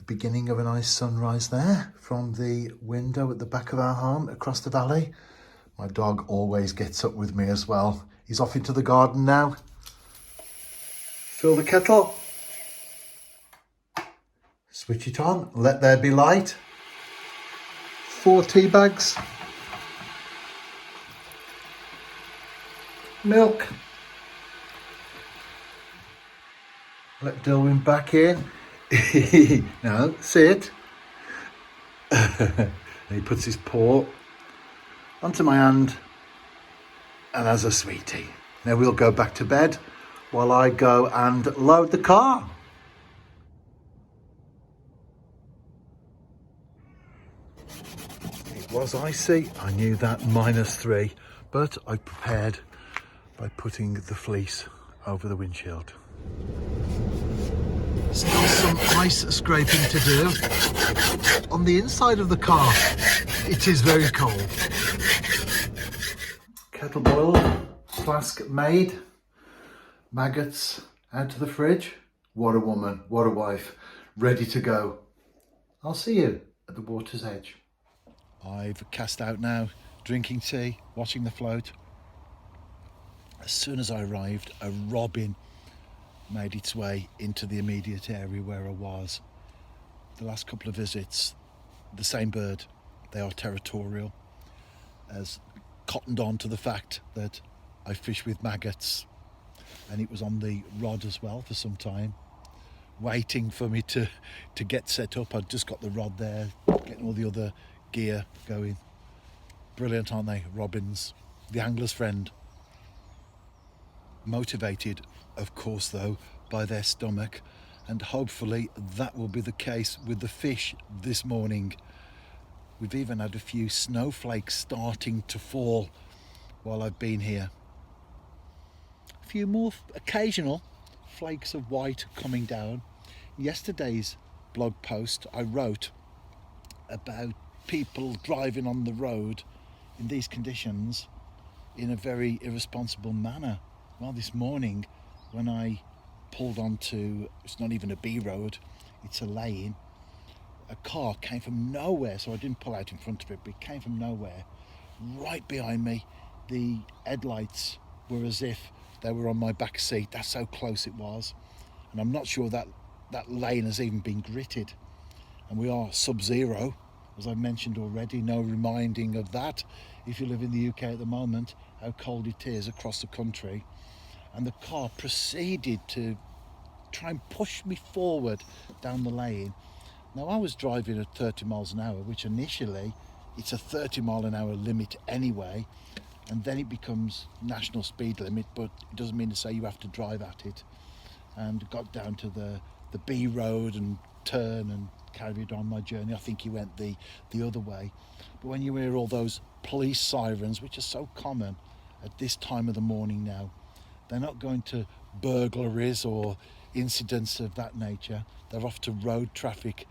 beginning of a nice sunrise there from the window at the back of our home across the valley. My dog always gets up with me as well. He's off into the garden now. Fill the kettle. Switch it on. Let there be light. 4 tea bags. Milk. Let Dilwyn back in. Now, sit. And he puts his paw onto my hand and has a sweetie. Now we'll go back to bed while I go and load the car. It was icy, I knew that, -3, but I prepared by putting the fleece over the windshield. Still some ice scraping to do. On the inside of the car, it is very cold. Kettle boiled, flask made, maggots out to the fridge. What a woman, what a wife, ready to go. I'll see you at the water's edge. I've cast out now, drinking tea, watching the float. As soon as I arrived, a robin made its way into the immediate area where I was. The last couple of visits, the same bird, they are territorial, has cottoned on to the fact that I fish with maggots, and it was on the rod as well for some time, waiting for me to get set up. I'd just got the rod there, getting all the other gear going. Brilliant, aren't they? Robins, the angler's friend. Motivated, of course, though, by their stomach, and hopefully that will be the case with the fish this morning. We've even had a few snowflakes starting to fall while I've been here. A few more occasional flakes of white coming down. Yesterday's blog post I wrote about people driving on the road in these conditions in a very irresponsible manner. Well, this morning when I pulled onto, it's not even a B road, it's a lane, a car came from nowhere, so I didn't pull out in front of it, but it came from nowhere, right behind me. The headlights were as if they were on my back seat, that's how close it was. And I'm not sure that lane has even been gritted. And we are sub-zero, as I mentioned already, no reminding of that if you live in the UK at the moment, how cold it is across the country. And the car proceeded to try and push me forward down the lane. Now, I was driving at 30 miles an hour, which initially it's a 30 mile an hour limit anyway, and then it becomes national speed limit, but it doesn't mean to say you have to drive at it. And got down to the B road and turn and carried on my journey. I think he went the other way. But when you hear all those police sirens, which are so common at this time of the morning now, they're not going to burglaries or incidents of that nature. They're off to road traffic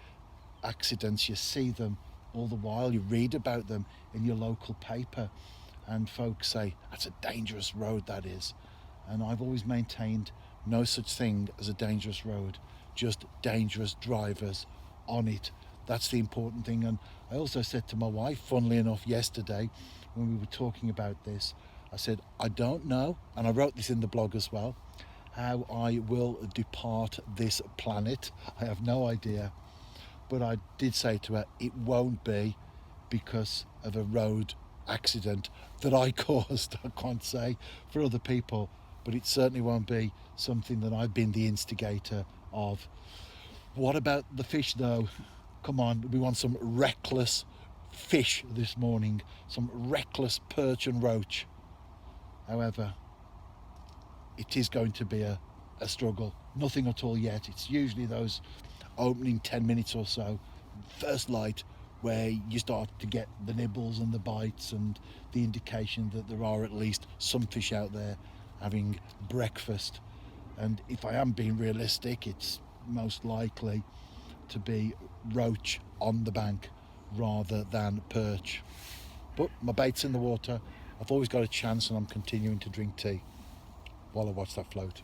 accidents. You see them all the while. You read about them in your local paper. And folks say, that's a dangerous road, that is. And I've always maintained no such thing as a dangerous road, just dangerous drivers on it. That's the important thing. And I also said to my wife, funnily enough, yesterday, when we were talking about this, I said, I don't know, and I wrote this in the blog as well, how I will depart this planet. I have no idea. But I did say to her, it won't be because of a road accident that I caused. I can't say for other people, but it certainly won't be something that I've been the instigator of. What about the fish though? Come on, we want some reckless fish this morning, some reckless perch and roach. However, it is going to be a struggle. Nothing at all yet. It's usually those opening 10 minutes or so, first light, where you start to get the nibbles and the bites and the indication that there are at least some fish out there having breakfast. And if I am being realistic, it's most likely to be roach on the bank rather than perch. But my bait's in the water. I've always got a chance, and I'm continuing to drink tea while I watch that float.